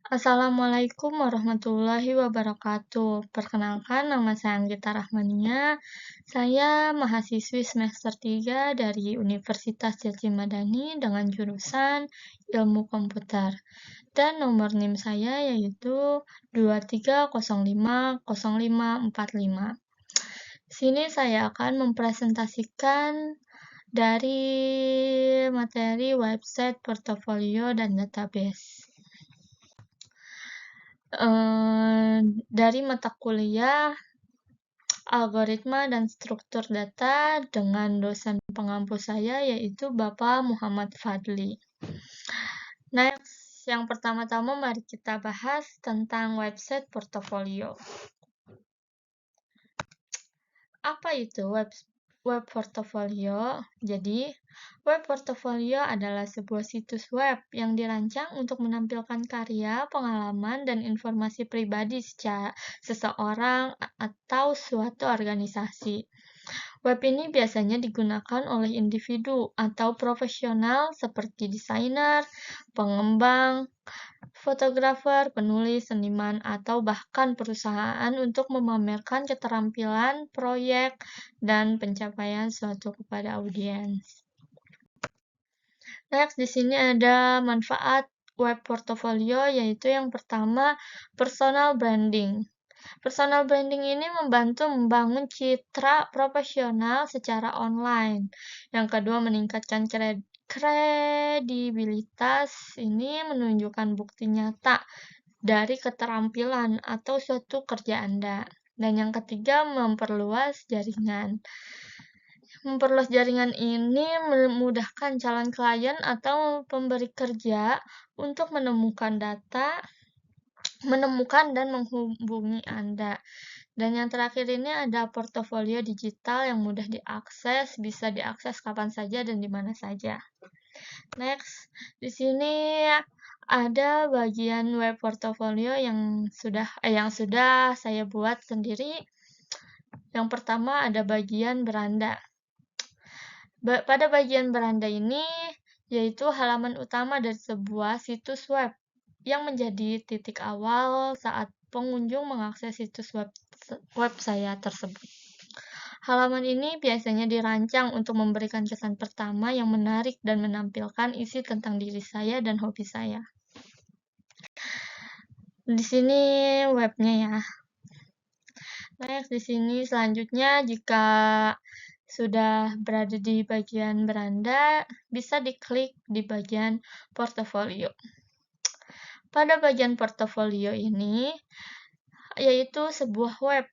Assalamualaikum warahmatullahi wabarakatuh. Perkenalkan, nama saya Anggita Rahmania. Saya mahasiswi semester 3 dari Universitas Gadjah Mada dengan jurusan Ilmu Komputer. Dan nomor NIM saya yaitu 23050545. Sini saya akan mempresentasikan dari materi website, portofolio, dan database. Dari mata kuliah algoritma dan struktur data dengan dosen pengampu saya yaitu Bapak Muhammad Fadli. Next, yang pertama-tama mari kita bahas tentang website portofolio. Apa itu web portofolio? Jadi, web portofolio adalah sebuah situs web yang dirancang untuk menampilkan karya, pengalaman, dan informasi pribadi seseorang atau suatu organisasi. Web ini biasanya digunakan oleh individu atau profesional seperti desainer, pengembang, fotografer, penulis, seniman, atau bahkan perusahaan untuk memamerkan keterampilan, proyek, dan pencapaian suatu kepada audiens. Next, di sini ada manfaat web portofolio, yaitu yang pertama, personal branding. Personal branding ini membantu membangun citra profesional secara online. Yang kedua, meningkatkan kredibilitas. Ini menunjukkan bukti nyata dari keterampilan atau suatu kerja Anda. Dan yang ketiga, memperluas jaringan. Memperluas jaringan ini memudahkan calon klien atau pemberi kerja untuk menemukan dan menghubungi Anda. Dan yang terakhir ini ada portofolio digital yang mudah diakses, bisa diakses kapan saja dan di mana saja. Next, di sini ada bagian web portofolio yang sudah saya buat sendiri. Yang pertama ada bagian beranda. Pada bagian beranda ini yaitu halaman utama dari sebuah situs web yang menjadi titik awal saat pengunjung mengakses situs web saya tersebut. Halaman ini biasanya dirancang untuk memberikan kesan pertama yang menarik dan menampilkan isi tentang diri saya dan hobi saya. Di sini webnya ya. Next, di sini selanjutnya jika sudah berada di bagian beranda, bisa diklik di bagian portofolio. Pada bagian portofolio ini, yaitu sebuah web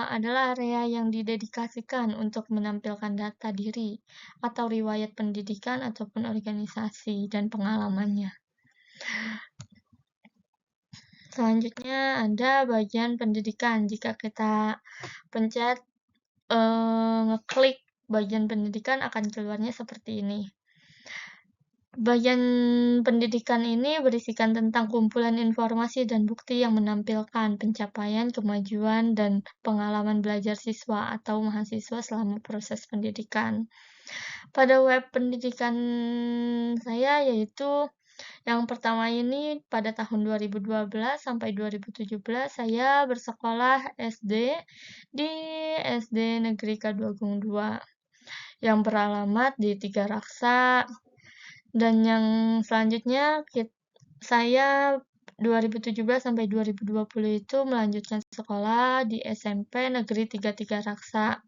adalah area yang didedikasikan untuk menampilkan data diri atau riwayat pendidikan ataupun organisasi dan pengalamannya. Selanjutnya ada bagian pendidikan. Jika kita pencet ngeklik bagian pendidikan akan keluarnya seperti ini. Bagian pendidikan ini berisikan tentang kumpulan informasi dan bukti yang menampilkan pencapaian, kemajuan, dan pengalaman belajar siswa atau mahasiswa selama proses pendidikan. Pada web pendidikan saya yaitu yang pertama ini pada tahun 2012 sampai 2017 saya bersekolah SD di SD Negeri Kaduagung II yang beralamat di Tiga Raksa. Dan yang selanjutnya saya 2017 sampai 2020 itu melanjutkan sekolah di SMP Negeri 33 Raksa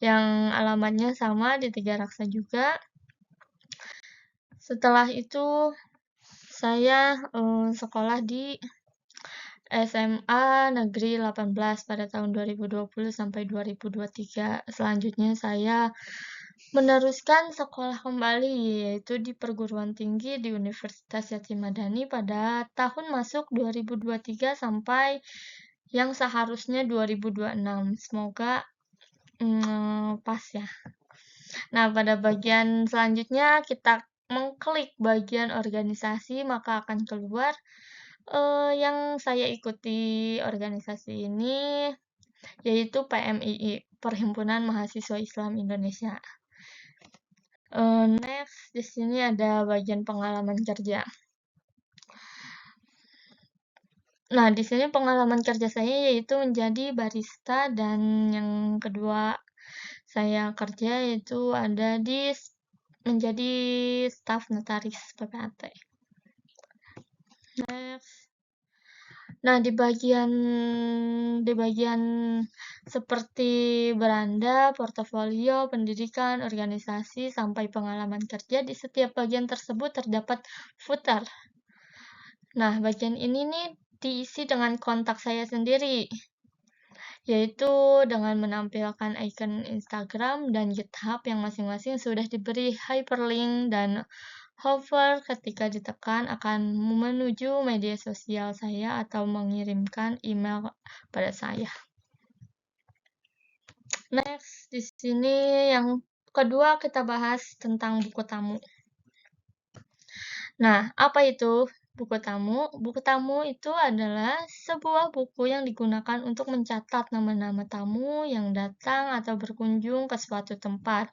yang alamatnya sama di Tiga Raksa juga. Setelah itu saya sekolah di SMA Negeri 18 pada tahun 2020 sampai 2023. Selanjutnya saya meneruskan sekolah kembali yaitu di perguruan tinggi di Universitas Gadjah Mada pada tahun masuk 2023 sampai yang seharusnya 2026. Semoga pas ya. Nah, pada bagian selanjutnya kita mengklik bagian organisasi maka akan keluar yang saya ikuti organisasi ini yaitu PMII, Perhimpunan Mahasiswa Islam Indonesia. Next, di sini ada bagian pengalaman kerja. Nah, di sini pengalaman kerja saya yaitu menjadi barista dan yang kedua saya kerja yaitu ada di menjadi staf notaris PPAT. Next. Nah, di bagian seperti beranda, portofolio, pendidikan, organisasi, sampai pengalaman kerja, di setiap bagian tersebut terdapat footer. Nah, bagian ini nih diisi dengan kontak saya sendiri, yaitu dengan menampilkan icon Instagram dan GitHub yang masing-masing sudah diberi hyperlink dan hover ketika ditekan akan menuju media sosial saya atau mengirimkan email pada saya. Next, di sini yang kedua kita bahas tentang buku tamu. Nah, apa itu buku tamu? Buku tamu itu adalah sebuah buku yang digunakan untuk mencatat nama-nama tamu yang datang atau berkunjung ke suatu tempat,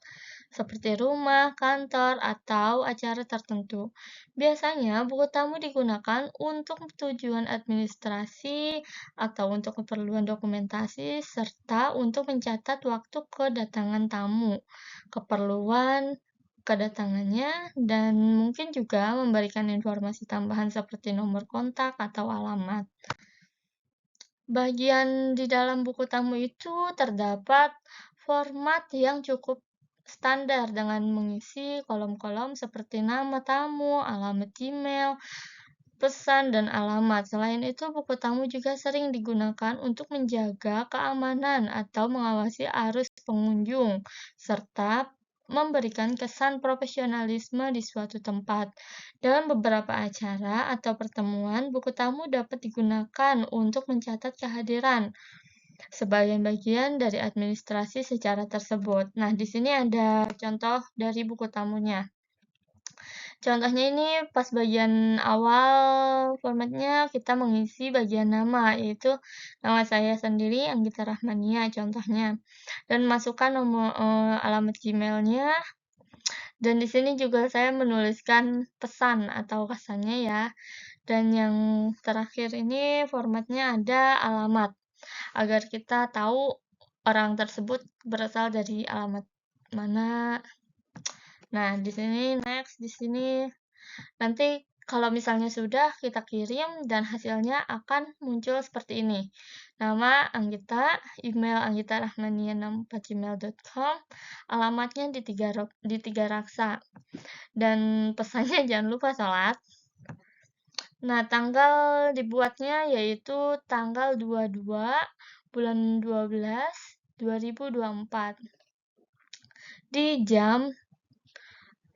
seperti rumah, kantor, atau acara tertentu. Biasanya, buku tamu digunakan untuk tujuan administrasi atau untuk keperluan dokumentasi, serta untuk mencatat waktu kedatangan tamu, keperluan kedatangannya, dan mungkin juga memberikan informasi tambahan seperti nomor kontak atau alamat. Bagian di dalam buku tamu itu terdapat format yang cukup standar dengan mengisi kolom-kolom seperti nama tamu, alamat email, pesan, dan alamat. Selain itu, buku tamu juga sering digunakan untuk menjaga keamanan atau mengawasi arus pengunjung, serta memberikan kesan profesionalisme di suatu tempat. Dalam beberapa acara atau pertemuan, buku tamu dapat digunakan untuk mencatat kehadiran sebagian bagian dari administrasi secara tersebut. Nah, di sini ada contoh dari buku tamunya. Contohnya ini pas bagian awal formatnya kita mengisi bagian nama, yaitu nama saya sendiri Anggita Rahmania contohnya, dan masukkan nomor alamat Gmail-nya, dan di sini juga saya menuliskan pesan atau kesannya ya. Dan yang terakhir ini formatnya ada alamat agar kita tahu orang tersebut berasal dari alamat mana. Nah, di sini next, di sini nanti kalau misalnya sudah kita kirim dan hasilnya akan muncul seperti ini. Nama Anggita, email anggitarahmania64@gmail.com, alamatnya di tiga raksa. Dan pesannya jangan lupa sholat. Nah, tanggal dibuatnya yaitu tanggal 22 bulan 12 2024 di jam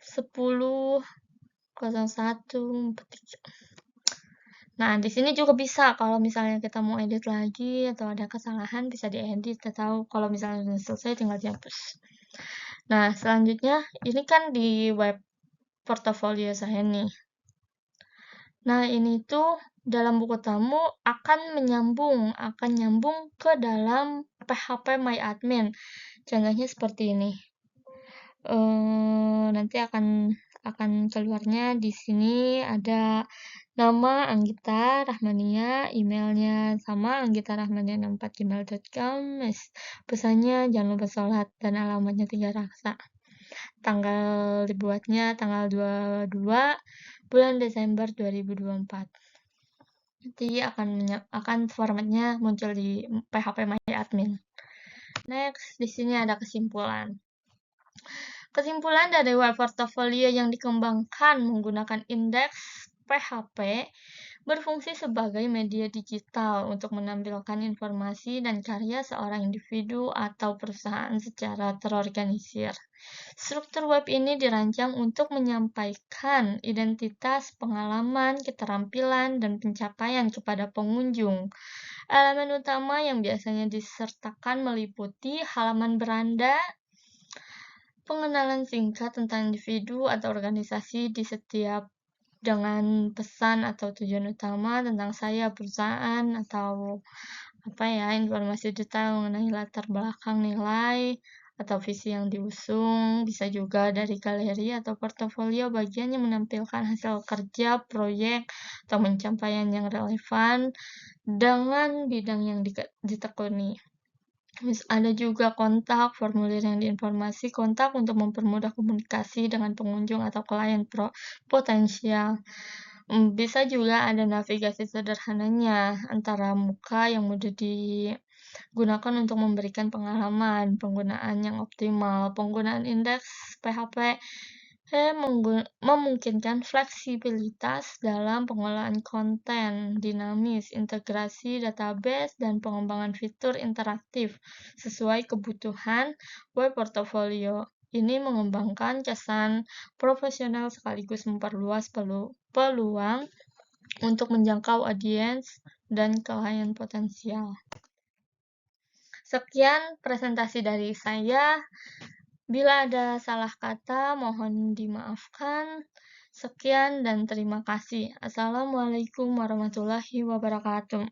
10.01.43. Nah, di sini juga bisa kalau misalnya kita mau edit lagi atau ada kesalahan bisa diedit atau kalau misalnya sudah selesai tinggal dihapus. Nah, selanjutnya ini kan di web portofolio saya nih. Nah, ini tuh dalam buku tamu akan nyambung ke dalam PHP My Admin. Contohnya seperti ini. Nanti akan keluarnya di sini ada nama Anggita Rahmania, emailnya sama anggitarahmania64@gmail.com, pesannya jangan lupa sholat, dan alamatnya 3 raksa. Tanggal dibuatnya tanggal 22 bulan Desember 2024. Nanti akan formatnya muncul di PHP My Admin. Next, di sini ada kesimpulan. Kesimpulan dari web portfolio yang dikembangkan menggunakan indeks PHP berfungsi sebagai media digital untuk menampilkan informasi dan karya seorang individu atau perusahaan secara terorganisir. Struktur web ini dirancang untuk menyampaikan identitas, pengalaman, keterampilan, dan pencapaian kepada pengunjung. Elemen utama yang biasanya disertakan meliputi halaman beranda, pengenalan singkat tentang individu atau organisasi di setiap dengan pesan atau tujuan utama tentang saya, perusahaan, atau informasi detail mengenai latar belakang nilai, atau visi yang diusung, bisa juga dari galeri atau portofolio bagian yang menampilkan hasil kerja, proyek, atau pencapaian yang relevan dengan bidang yang ditekuni. Ada juga kontak, formulir yang diinformasi kontak untuk mempermudah komunikasi dengan pengunjung atau klien potensial. Bisa juga ada navigasi sederhananya antara muka yang mudah digunakan untuk memberikan pengalaman penggunaan yang optimal. Penggunaan indeks PHP memungkinkan fleksibilitas dalam pengolahan konten, dinamis, integrasi database, dan pengembangan fitur interaktif sesuai kebutuhan web portofolio. Ini mengembangkan kesan profesional sekaligus memperluas peluang untuk menjangkau audiens dan klien potensial. Sekian presentasi dari saya. Bila ada salah kata, mohon dimaafkan. Sekian dan terima kasih. Assalamualaikum warahmatullahi wabarakatuh.